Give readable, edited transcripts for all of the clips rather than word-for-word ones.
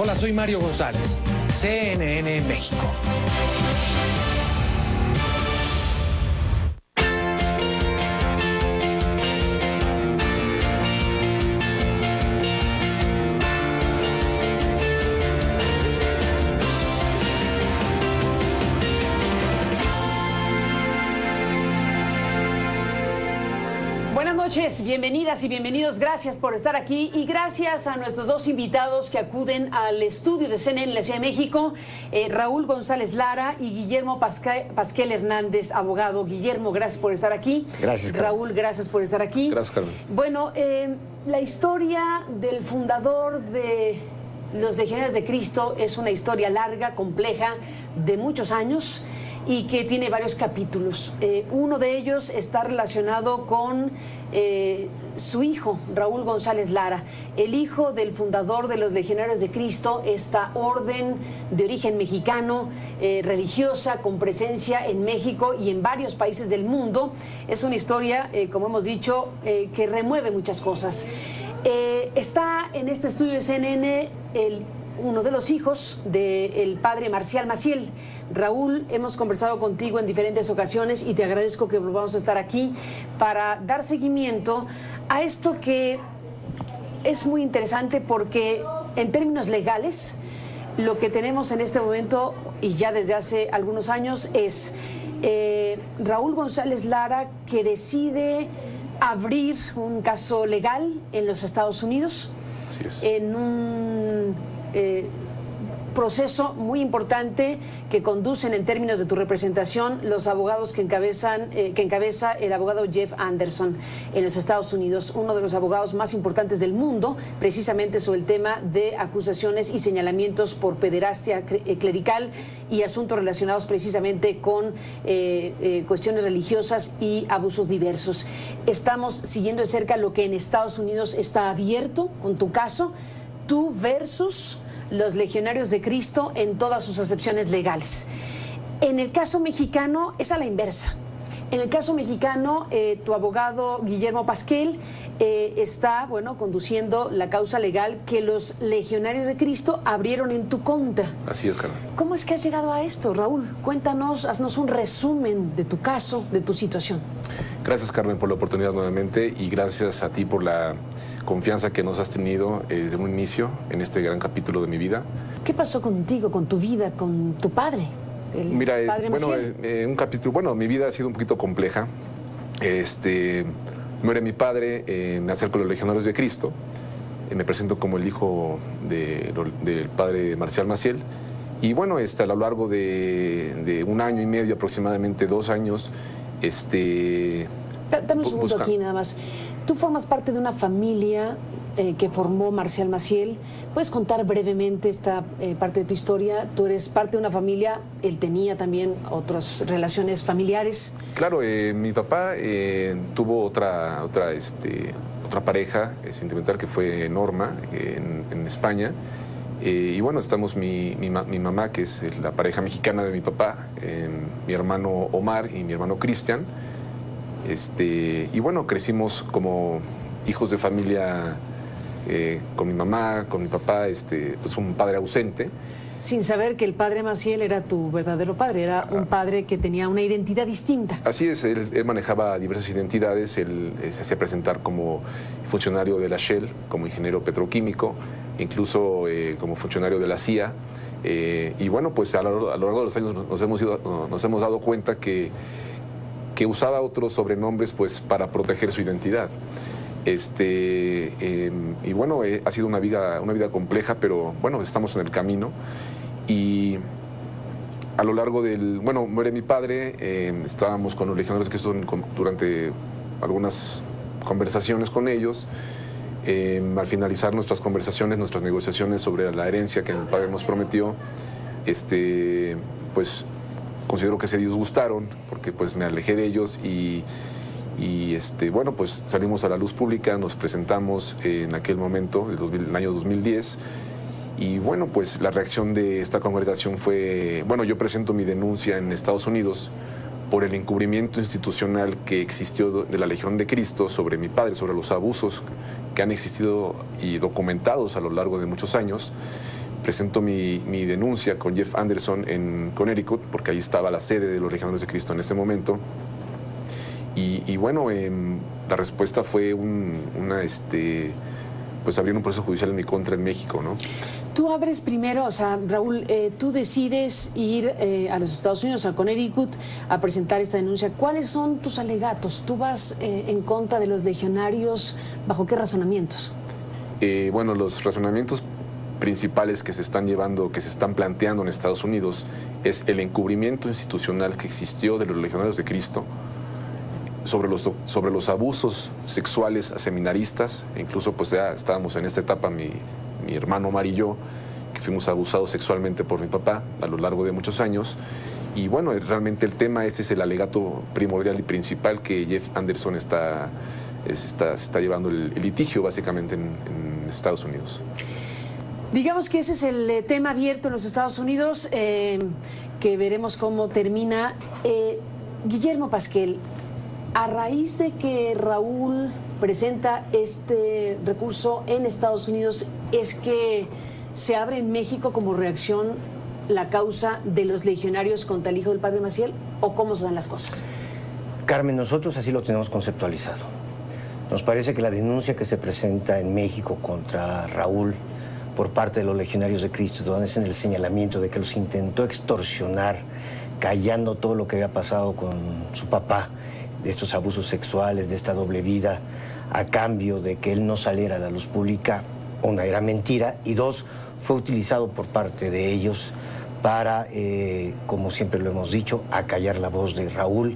Hola, soy Mario González, CNN México. Buenas noches, bienvenidas y bienvenidos, gracias por estar aquí y gracias a nuestros dos invitados que acuden al estudio de CNN en la Ciudad de México, Raúl González Lara y Guillermo Pasquel Hernández, abogado. Guillermo, gracias por estar aquí. Gracias, Carmen. Raúl, gracias por estar aquí. Gracias, Carmen. Bueno, la historia del fundador de los Legionarios de Cristo es una historia larga, compleja, de muchos años y que tiene varios capítulos. Uno de ellos está relacionado con su hijo, Raúl González Lara, el hijo del fundador de los Legionarios de Cristo, esta orden de origen mexicano, religiosa, con presencia en México y en varios países del mundo. Es una historia, como hemos dicho, que remueve muchas cosas. Está en este estudio de CNN uno de los hijos del padre Marcial Maciel. Raúl, hemos conversado contigo en diferentes ocasiones y te agradezco que volvamos a estar aquí para dar seguimiento a esto que es muy interesante porque en términos legales lo que tenemos en este momento y ya desde hace algunos años es Raúl González Lara, que decide abrir un caso legal en los Estados Unidos. Así es. En un proceso muy importante que conducen en términos de tu representación los abogados que encabeza el abogado Jeff Anderson en los Estados Unidos, uno de los abogados más importantes del mundo, precisamente sobre el tema de acusaciones y señalamientos por pederastia clerical y asuntos relacionados precisamente con cuestiones religiosas y abusos diversos. Estamos siguiendo de cerca lo que en Estados Unidos está abierto con tu caso, tú versus los Legionarios de Cristo en todas sus acepciones legales. En el caso mexicano es a la inversa. En el caso mexicano, tu abogado Guillermo Pasquel está, conduciendo la causa legal que los Legionarios de Cristo abrieron en tu contra. Así es, Carmen. ¿Cómo es que has llegado a esto, Raúl? Cuéntanos, haznos un resumen de tu caso, de tu situación. Gracias, Carmen, por la oportunidad nuevamente y gracias a ti por la confianza que nos has tenido desde un inicio en este gran capítulo de mi vida. ¿Qué pasó contigo, con tu vida, con tu padre? Mira, Maciel. un capítulo, mi vida ha sido un poquito compleja. Muere mi padre, me acerco a los Legionarios de Cristo, me presento como el hijo del padre Marcial Maciel. Y bueno, a lo largo de un año y medio, aproximadamente 2 años, Dame un segundo aquí nada más. Tú formas parte de una familia que formó Marcial Maciel. ¿Puedes contar brevemente esta parte de tu historia? Tú eres parte de una familia, él tenía también otras relaciones familiares. Claro, mi papá tuvo otra pareja sentimental que fue Norma en España. Y bueno, estamos mi mamá, que es la pareja mexicana de mi papá, mi hermano Omar y mi hermano Cristian. Y bueno, crecimos como hijos de familia con mi mamá, con mi papá, pues un padre ausente. Sin saber que el padre Maciel era tu verdadero padre, era un padre que tenía una identidad distinta. Así es, él manejaba diversas identidades, él se hacía presentar como funcionario de la Shell, como ingeniero petroquímico, incluso como funcionario de la CIA. Y bueno, pues a lo largo de los años nos hemos dado cuenta que usaba otros sobrenombres pues para proteger su identidad. Y bueno, ha sido una vida compleja, pero bueno, estamos en el camino. Y a lo largo muere mi padre, estábamos con los Legionarios que son durante algunas conversaciones con ellos. Al finalizar nuestras conversaciones, nuestras negociaciones sobre la herencia que mi padre nos prometió, pues considero que se disgustaron porque pues me alejé de ellos y bueno, pues salimos a la luz pública, nos presentamos en aquel momento, el año 2010, y bueno, pues la reacción de esta congregación fue, bueno, yo presento mi denuncia en Estados Unidos por el encubrimiento institucional que existió de la Legión de Cristo sobre mi padre, sobre los abusos que han existido y documentados a lo largo de muchos años. presento mi denuncia con Jeff Anderson en Connecticut, porque ahí estaba la sede de los Legionarios de Cristo en ese momento. Y bueno, la respuesta fue pues abrir un proceso judicial en mi contra en México, ¿no? Tú abres primero, o sea, Raúl, tú decides ir a los Estados Unidos, a Connecticut, a presentar esta denuncia. ¿Cuáles son tus alegatos? ¿Tú vas en contra de los legionarios? ¿Bajo qué razonamientos? Bueno, los razonamientos principales que se están llevando, que se están planteando en Estados Unidos, es el encubrimiento institucional que existió de los Legionarios de Cristo sobre los abusos sexuales a seminaristas. Incluso pues ya estábamos en esta etapa, mi hermano Omar y yo, que fuimos abusados sexualmente por mi papá a lo largo de muchos años. Y bueno, realmente el tema este es el alegato primordial y principal que Jeff Anderson está llevando el litigio básicamente en Estados Unidos. Digamos que ese es el tema abierto en los Estados Unidos, que veremos cómo termina. Guillermo Pasquel, a raíz de que Raúl presenta este recurso en Estados Unidos, ¿es que se abre en México como reacción la causa de los legionarios contra el hijo del padre Maciel, o cómo se dan las cosas? Carmen, nosotros así lo tenemos conceptualizado. Nos parece que la denuncia que se presenta en México contra Raúl por parte de los Legionarios de Cristo, donde es en el señalamiento de que los intentó extorsionar, callando todo lo que había pasado con su papá, de estos abusos sexuales, de esta doble vida, a cambio de que él no saliera a la luz pública, una, era mentira, y dos, fue utilizado por parte de ellos para, como siempre lo hemos dicho, acallar la voz de Raúl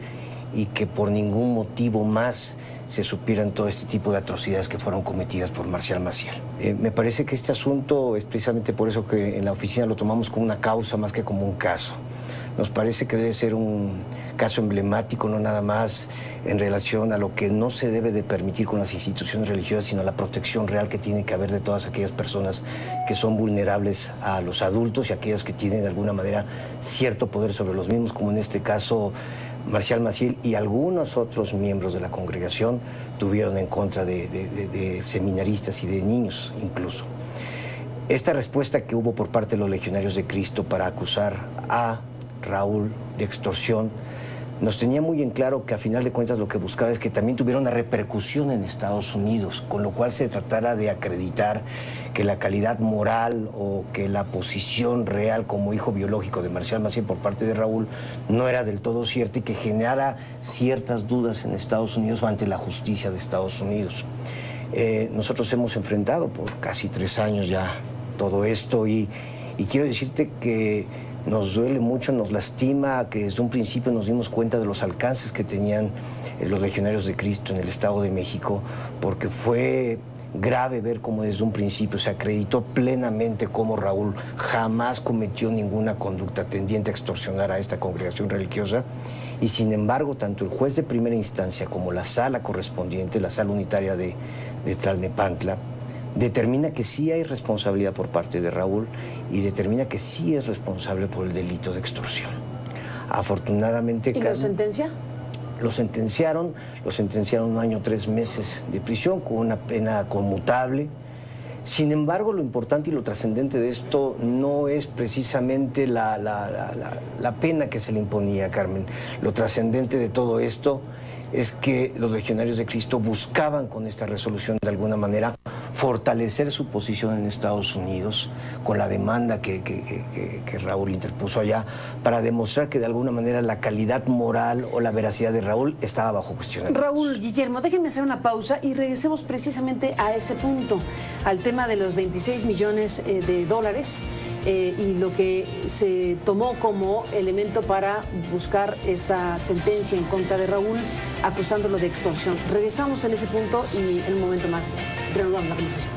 y que por ningún motivo más se supieran todo este tipo de atrocidades que fueron cometidas por Marcial Maciel. Me parece que este asunto es precisamente por eso que en la oficina lo tomamos como una causa más que como un caso. Nos parece que debe ser un caso emblemático, no nada más en relación a lo que no se debe de permitir con las instituciones religiosas, sino a la protección real que tiene que haber de todas aquellas personas que son vulnerables a los adultos y aquellas que tienen de alguna manera cierto poder sobre los mismos, como en este caso Marcial Maciel y algunos otros miembros de la congregación tuvieron en contra de seminaristas y de niños incluso. Esta respuesta que hubo por parte de los Legionarios de Cristo para acusar a Raúl de extorsión nos tenía muy en claro que a final de cuentas lo que buscaba es que también tuviera una repercusión en Estados Unidos, con lo cual se tratara de acreditar que la calidad moral o que la posición real como hijo biológico de Marcial Maciel por parte de Raúl no era del todo cierta y que generara ciertas dudas en Estados Unidos o ante la justicia de Estados Unidos. Nosotros hemos enfrentado por casi 3 años ya todo esto y quiero decirte que nos duele mucho, nos lastima que desde un principio nos dimos cuenta de los alcances que tenían los Legionarios de Cristo en el Estado de México, porque fue grave ver cómo desde un principio se acreditó plenamente cómo Raúl jamás cometió ninguna conducta tendiente a extorsionar a esta congregación religiosa, y sin embargo tanto el juez de primera instancia como la sala correspondiente, la sala unitaria de Tlalnepantla, determina que sí hay responsabilidad por parte de Raúl y determina que sí es responsable por el delito de extorsión. Afortunadamente... ¿Y lo sentencia? Lo sentenciaron 1 año 3 meses de prisión con una pena conmutable. Sin embargo, lo importante y lo trascendente de esto no es precisamente la pena que se le imponía, Carmen. Lo trascendente de todo esto es que los Legionarios de Cristo buscaban con esta resolución de alguna manera fortalecer su posición en Estados Unidos con la demanda que Raúl interpuso allá para demostrar que de alguna manera la calidad moral o la veracidad de Raúl estaba bajo cuestionamiento. Raúl, Guillermo, déjenme hacer una pausa y regresemos precisamente a ese punto, al tema de los 26 millones de dólares y lo que se tomó como elemento para buscar esta sentencia en contra de Raúl, acusándolo de extorsión. Regresamos en ese punto y en un momento más reanudamos la conversación.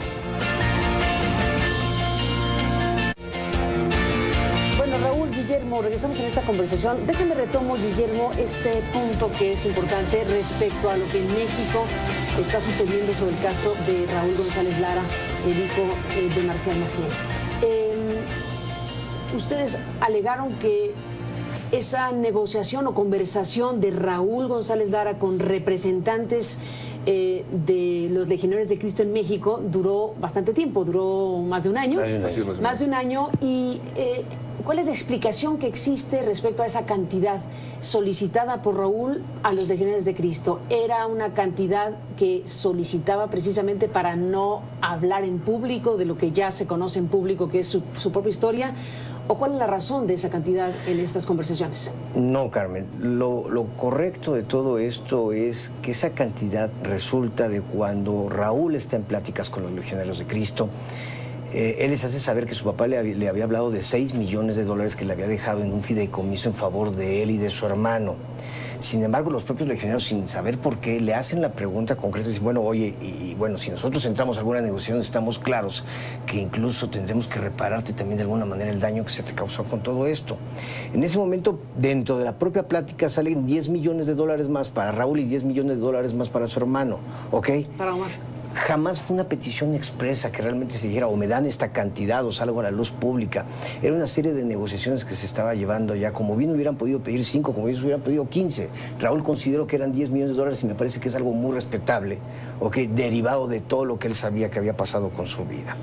Bueno, Raúl, Guillermo, regresamos en esta conversación. Déjenme retomo, Guillermo, este punto que es importante respecto a lo que en México está sucediendo sobre el caso de Raúl González Lara, el hijo de Marcial Maciel. Ustedes alegaron que esa negociación o conversación de Raúl González Lara con representantes de los Legionarios de Cristo en México duró bastante tiempo, duró más de un año. Más de un año. Y ¿cuál es la explicación que existe respecto a esa cantidad solicitada por Raúl a los Legionarios de Cristo? ¿Era una cantidad que solicitaba precisamente para no hablar en público de lo que ya se conoce en público, que es su propia historia? ¿O cuál es la razón de esa cantidad en estas conversaciones? No, Carmen. Lo correcto de todo esto es que esa cantidad resulta de cuando Raúl está en pláticas con los Legionarios de Cristo. Él les hace saber que su papá le había hablado de $6 millones que le había dejado en un fideicomiso en favor de él y de su hermano. Sin embargo, los propios legionarios, sin saber por qué, le hacen la pregunta concreta y dicen, bueno, oye, y bueno, si nosotros entramos a alguna negociación, estamos claros que incluso tendremos que repararte también de alguna manera el daño que se te causó con todo esto. En ese momento, dentro de la propia plática, salen $10 millones más para Raúl y $10 millones más para su hermano, ¿ok? Para Omar. Jamás fue una petición expresa que realmente se dijera o me dan esta cantidad o salgo a la luz pública. Era una serie de negociaciones que se estaba llevando ya. Como bien hubieran podido pedir 5, como bien hubieran pedido 15. Raúl consideró que eran $10 millones y me parece que es algo muy respetable, ¿okay? Derivado de todo lo que él sabía que había pasado con su vida.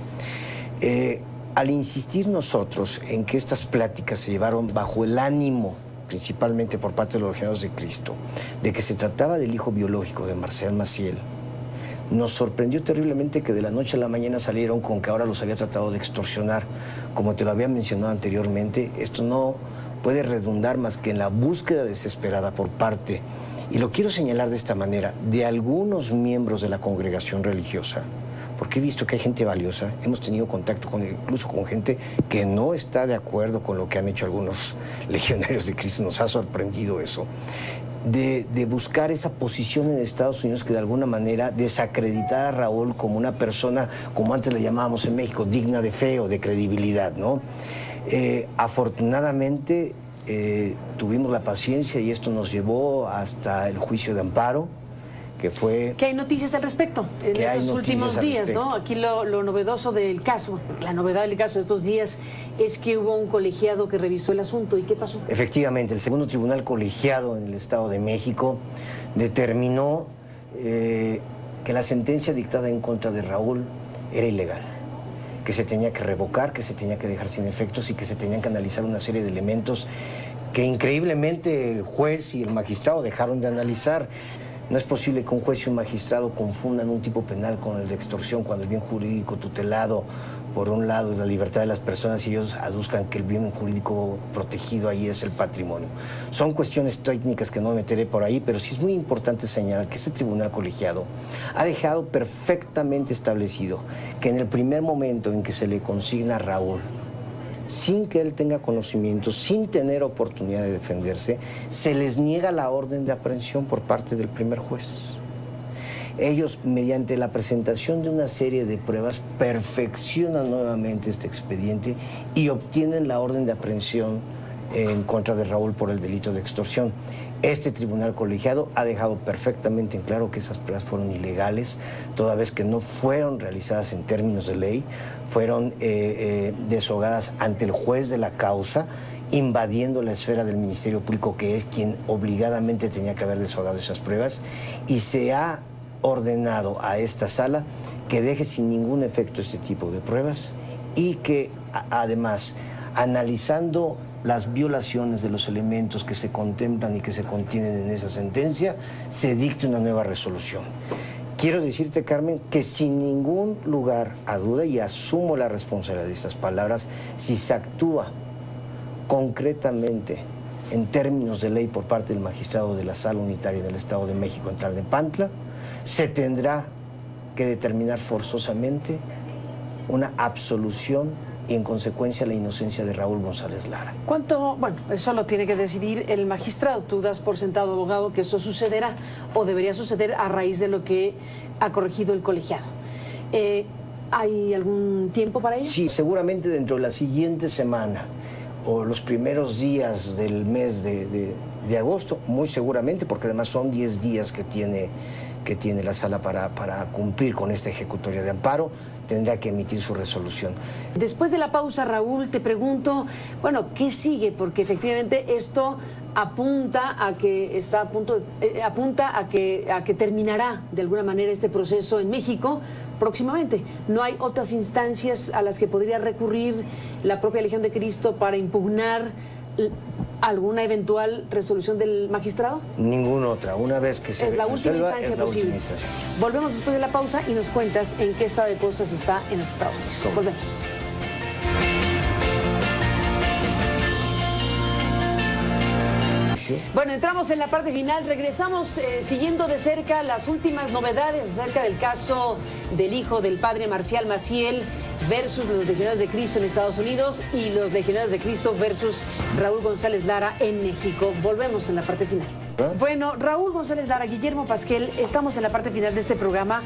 Al insistir nosotros en que estas pláticas se llevaron bajo el ánimo, principalmente por parte de los Legionarios de Cristo, de que se trataba del hijo biológico de Marcial Maciel, nos sorprendió terriblemente que de la noche a la mañana salieron con que ahora los había tratado de extorsionar. Como te lo había mencionado anteriormente, esto no puede redundar más que en la búsqueda desesperada por parte, y lo quiero señalar de esta manera, de algunos miembros de la congregación religiosa, porque he visto que hay gente valiosa, hemos tenido contacto incluso con gente que no está de acuerdo con lo que han hecho algunos legionarios de Cristo, nos ha sorprendido eso. De buscar esa posición en Estados Unidos que de alguna manera desacreditara a Raúl como una persona, como antes le llamábamos en México, digna de fe o de credibilidad, ¿no? Afortunadamente tuvimos la paciencia y esto nos llevó hasta el juicio de amparo, que fue... ¿Qué hay noticias al respecto en estos últimos días, ¿no? Aquí lo novedoso del caso, la novedad del caso de estos días es que hubo un colegiado que revisó el asunto. ¿Y qué pasó? Efectivamente, el segundo tribunal colegiado en el Estado de México determinó que la sentencia dictada en contra de Raúl era ilegal, que se tenía que revocar, que se tenía que dejar sin efectos y que se tenían que analizar una serie de elementos que increíblemente el juez y el magistrado dejaron de analizar. No es posible que un juez y un magistrado confundan un tipo penal con el de extorsión cuando el bien jurídico tutelado, por un lado, es la libertad de las personas y ellos aduzcan que el bien jurídico protegido ahí es el patrimonio. Son cuestiones técnicas que no me meteré por ahí, pero sí es muy importante señalar que este tribunal colegiado ha dejado perfectamente establecido que en el primer momento en que se le consigna a Raúl, sin que él tenga conocimiento, sin tener oportunidad de defenderse, se les niega la orden de aprehensión por parte del primer juez. Ellos, mediante la presentación de una serie de pruebas, perfeccionan nuevamente este expediente y obtienen la orden de aprehensión en contra de Raúl por el delito de extorsión. Este tribunal colegiado ha dejado perfectamente en claro que esas pruebas fueron ilegales, toda vez que no fueron realizadas en términos de ley, fueron deshogadas ante el juez de la causa, invadiendo la esfera del Ministerio Público, que es quien obligadamente tenía que haber deshogado esas pruebas, y se ha ordenado a esta sala que deje sin ningún efecto este tipo de pruebas y que además, analizando las violaciones de los elementos que se contemplan y que se contienen en esa sentencia, se dicte una nueva resolución. Quiero decirte, Carmen, que sin ningún lugar a duda, y asumo la responsabilidad de estas palabras, si se actúa concretamente en términos de ley por parte del magistrado de la Sala Unitaria del Estado de México en Tlalnepantla, se tendrá que determinar forzosamente una absolución y en consecuencia la inocencia de Raúl González Lara. ¿Cuánto? Bueno, eso lo tiene que decidir el magistrado. Tú das por sentado, abogado, que eso sucederá o debería suceder a raíz de lo que ha corregido el colegiado. ¿Hay algún tiempo para ello? Sí, seguramente dentro de la siguiente semana o los primeros días del mes de agosto, muy seguramente, porque además son 10 días que tiene la sala para cumplir con esta ejecutoria de amparo. tendrá que emitir su resolución. Después de la pausa, Raúl, te pregunto, bueno, ¿qué sigue? Porque efectivamente esto apunta a que está a punto, apunta a que terminará de alguna manera este proceso en México próximamente. No hay otras instancias a las que podría recurrir la propia Legión de Cristo para impugnar alguna eventual resolución del magistrado. Ninguna otra. Una vez que se es la última resuelva, instancia es la posible. última instancia. Volvemos después de la pausa y nos cuentas en qué estado de cosas está en los Estados Unidos. Volvemos. Bueno, entramos en la parte final, regresamos siguiendo de cerca las últimas novedades acerca del caso del hijo del padre Marcial Maciel versus los Legionarios de Cristo en Estados Unidos y los Legionarios de Cristo versus Raúl González Lara en México. Volvemos en la parte final. Bueno, Raúl González Lara, Guillermo Pasquel, estamos en la parte final de este programa.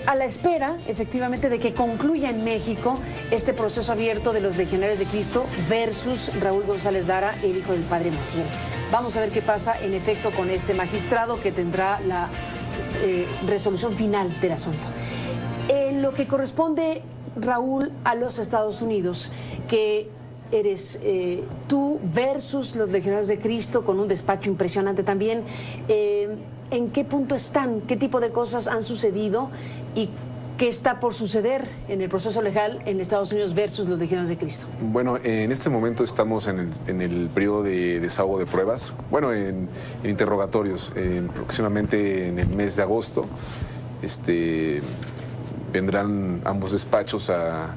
A la espera, efectivamente, de que concluya en México este proceso abierto de los Legionarios de Cristo versus Raúl González Lara, el hijo del padre Maciel. Vamos a ver qué pasa, en efecto, con este magistrado que tendrá la resolución final del asunto. En lo que corresponde, Raúl, a los Estados Unidos, que eres tú versus los Legionarios de Cristo, con un despacho impresionante también, ¿en qué punto están? ¿Qué tipo de cosas han sucedido? ¿Y qué está por suceder en el proceso legal en Estados Unidos versus los Legionarios de Cristo? Bueno, en este momento estamos en el periodo de desahogo de pruebas, bueno, en interrogatorios, próximamente en el mes de agosto. Vendrán ambos despachos a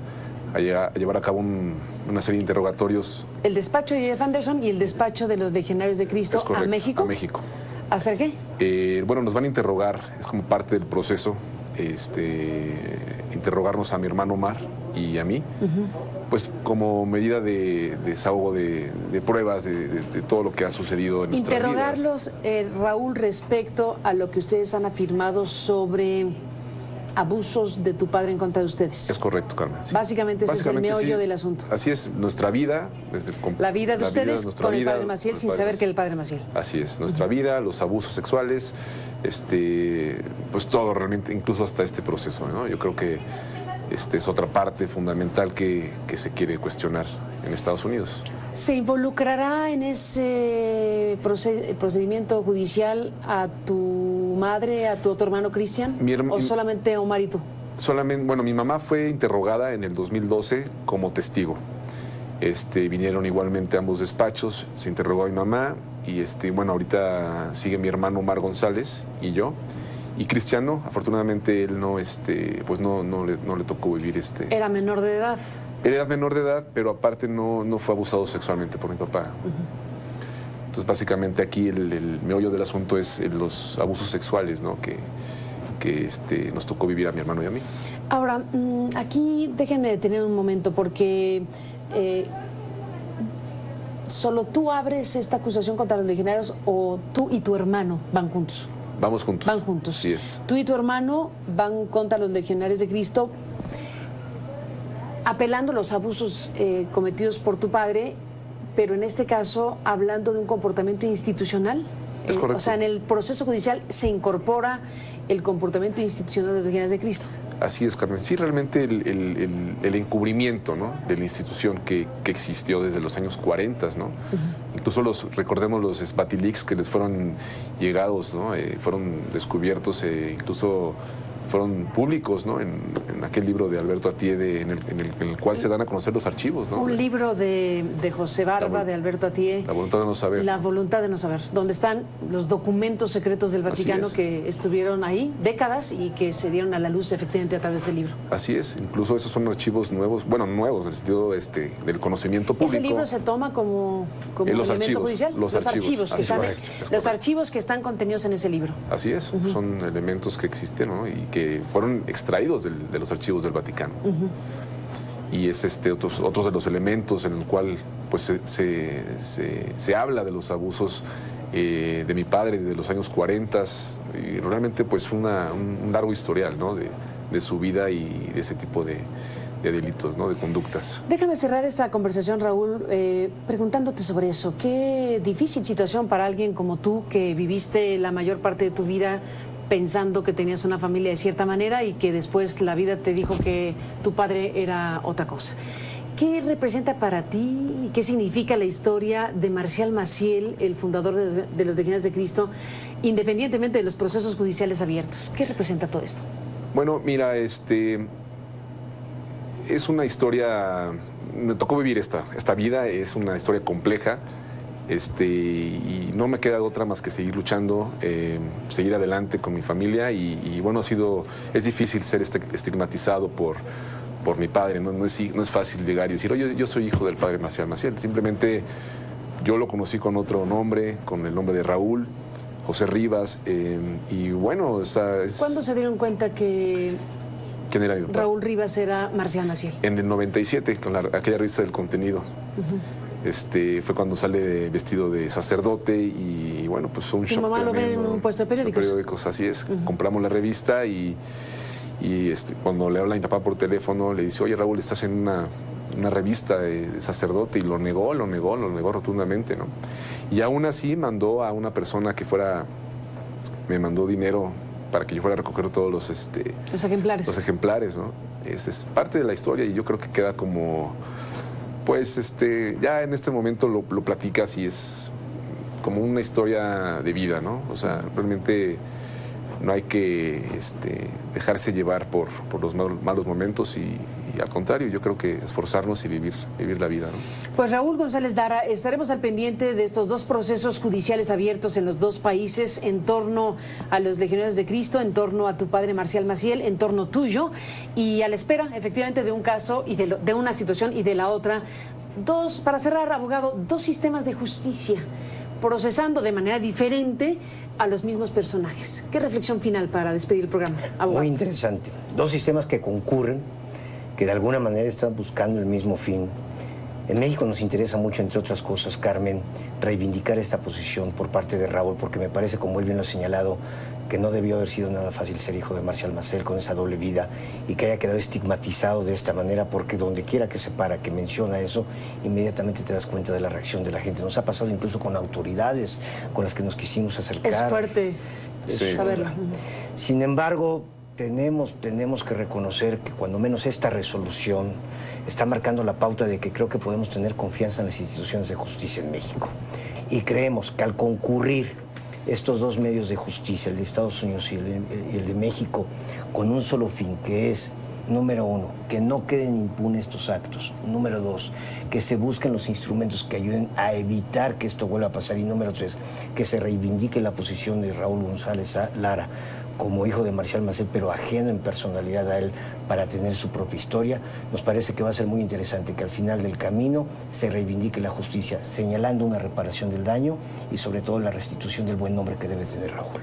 llevar a cabo una serie de interrogatorios. El despacho de Jeff Anderson y el despacho de los Legionarios de Cristo. Es correcto, a México. A México. ¿Hacer qué? Bueno, nos van a interrogar, es como parte del proceso, interrogarnos a mi hermano Omar y a mí, pues como medida de desahogo de pruebas de todo lo que ha sucedido en nuestras vidas. Interrogarlos, Raúl, respecto a lo que ustedes han afirmado sobre abusos de tu padre en contra de ustedes. Es correcto, Carmen. Sí. Básicamente ese es el meollo sí, del asunto. Así es, nuestra vida. La vida de ustedes con el padre Maciel sin saber que el padre Maciel. Así es, nuestra vida, los abusos sexuales, pues todo realmente, incluso hasta este proceso, ¿no? Yo creo que es otra parte fundamental que se quiere cuestionar en Estados Unidos. ¿Se involucrará en ese procedimiento judicial a tu madre, a tu otro hermano Cristian? ¿O solamente Omar y tú? Solamente, bueno, mi mamá fue interrogada en el 2012 como testigo. Vinieron igualmente ambos despachos, se interrogó a mi mamá y bueno, ahorita sigue mi hermano Omar González y yo. Y Cristiano, afortunadamente él no, pues no le tocó vivir Era menor de edad. Era menor de edad, pero aparte no fue abusado sexualmente por mi papá. Entonces, básicamente aquí el meollo del asunto es los abusos sexuales, ¿no? que nos tocó vivir a mi hermano y a mí. Ahora, aquí déjenme detener un momento, porque ¿solo tú abres esta acusación contra los legionarios o tú y tu hermano van juntos? Vamos juntos. Van juntos. Sí es. Tú y tu hermano van contra los Legionarios de Cristo, apelando a los abusos cometidos por tu padre, pero en este caso hablando de un comportamiento institucional. Es correcto. O sea, en el proceso judicial se incorpora el comportamiento institucional de los Legionarios de Cristo. Así es, Carmen. Sí, realmente el encubrimiento, ¿no?, de la institución que existió desde los años 40, ¿no? Incluso recordemos los Spatilix que les fueron llegados, ¿no? Fueron descubiertos, incluso fueron públicos, ¿no?, en aquel libro de Alberto Atié, en el cual se dan a conocer los archivos, ¿no? Un libro de José Barba, de Alberto Atié. La voluntad de no saber. La voluntad de no saber, donde están los documentos secretos del Vaticano que estuvieron ahí décadas y que se dieron a la luz efectivamente a través del libro. Así es, incluso esos son archivos nuevos, bueno, nuevos, en el sentido del conocimiento público. ¿Ese libro se toma como elemento judicial? Los archivos que están contenidos en ese libro. Así es, son elementos que existen, ¿no?, y que fueron extraídos de los archivos del Vaticano. Y es otros de los elementos en el cual pues se habla de los abusos de mi padre de los años 40, y realmente pues un largo historial, ¿no?, de su vida y de ese tipo de delitos, ¿no?, de conductas. Déjame cerrar esta conversación, Raúl, preguntándote sobre eso. Qué difícil situación para alguien como tú, que viviste la mayor parte de tu vida pensando que tenías una familia de cierta manera y que después la vida te dijo que tu padre era otra cosa. ¿Qué representa para ti y qué significa la historia de Marcial Maciel, el fundador de los Legionarios de Cristo, independientemente de los procesos judiciales abiertos? ¿Qué representa todo esto? Bueno, mira, es una historia, me tocó vivir esta vida, es una historia compleja, y no me queda otra más que seguir luchando, seguir adelante con mi familia y bueno, es difícil ser estigmatizado por mi padre, no es fácil llegar y decir, oye, yo soy hijo del padre Marcial Maciel. Simplemente yo lo conocí con otro nombre, con el nombre de Raúl José Rivas, y bueno, ¿Cuándo se dieron cuenta que ¿quién era mi papá? Raúl Rivas era Marcial Maciel? En el 97, con aquella revista del Contenido. Fue cuando sale vestido de sacerdote y bueno, pues fue un shock tremendo. ¿Tu mamá lo ve en un puesto de periódicos? Así es. Compramos la revista y cuando le habla a mi papá por teléfono, le dice, oye, Raúl, estás en una revista de sacerdote, y lo negó rotundamente, ¿no? Y aún así mandó a una persona que me mandó dinero para que yo fuera a recoger todos los ejemplares. Los ejemplares, ¿no? Es parte de la historia y yo creo que queda como, pues, ya en este momento lo platicas y es como una historia de vida, ¿no? O sea, realmente no hay que dejarse llevar por los malos momentos y al contrario, yo creo que esforzarnos y vivir la vida, ¿no? Pues Raúl González Lara, estaremos al pendiente de estos dos procesos judiciales abiertos en los dos países en torno a los Legionarios de Cristo, en torno a tu padre Marcial Maciel, en torno tuyo, y a la espera efectivamente de un caso y de una situación y de la otra. Para cerrar, abogado, dos sistemas de justicia procesando de manera diferente a los mismos personajes. ¿Qué reflexión final para despedir el programa, abogado? Muy interesante. Dos sistemas que concurren, que de alguna manera están buscando el mismo fin. En México nos interesa mucho, entre otras cosas, Carmen, reivindicar esta posición por parte de Raúl, porque me parece, como él bien lo ha señalado, que no debió haber sido nada fácil ser hijo de Marcial Maciel con esa doble vida y que haya quedado estigmatizado de esta manera, porque donde quiera que se para, que menciona eso, inmediatamente te das cuenta de la reacción de la gente. Nos ha pasado incluso con autoridades con las que nos quisimos acercar. Es fuerte saberlo. Sin embargo, tenemos que reconocer que cuando menos esta resolución está marcando la pauta de que creo que podemos tener confianza en las instituciones de justicia en México. Y creemos que al concurrir estos dos medios de justicia, el de Estados Unidos y el de México, con un solo fin, que es, número uno, que no queden impunes estos actos. Número dos, que se busquen los instrumentos que ayuden a evitar que esto vuelva a pasar. Y número tres, que se reivindique la posición de Raúl González Lara como hijo de Marcial Maciel, pero ajeno en personalidad a él para tener su propia historia. Nos parece que va a ser muy interesante que al final del camino se reivindique la justicia, señalando una reparación del daño y sobre todo la restitución del buen nombre que debe tener Raúl.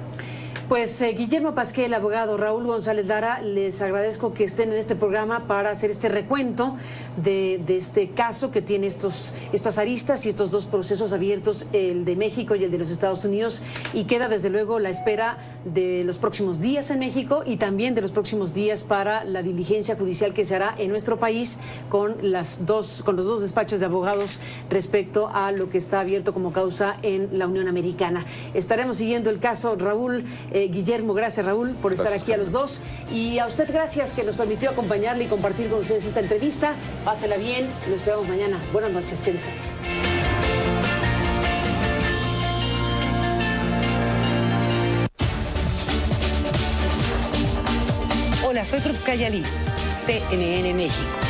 Pues Guillermo Pasquel, abogado, Raúl González Lara, les agradezco que estén en este programa para hacer este recuento de este caso que tiene estas aristas y estos dos procesos abiertos, el de México y el de los Estados Unidos, y queda desde luego la espera de los próximos días en México y también de los próximos días para la diligencia judicial que se hará en nuestro país con los dos despachos de abogados respecto a lo que está abierto como causa en la Unión Americana. Estaremos siguiendo el caso, Raúl. Guillermo, gracias Raúl por estar aquí a los dos, y a usted gracias que nos permitió acompañarle y compartir con ustedes esta entrevista. Pásela bien, lo esperamos mañana. Buenas noches, que descansen. Hola, soy Trubskaya Liz, CNN México.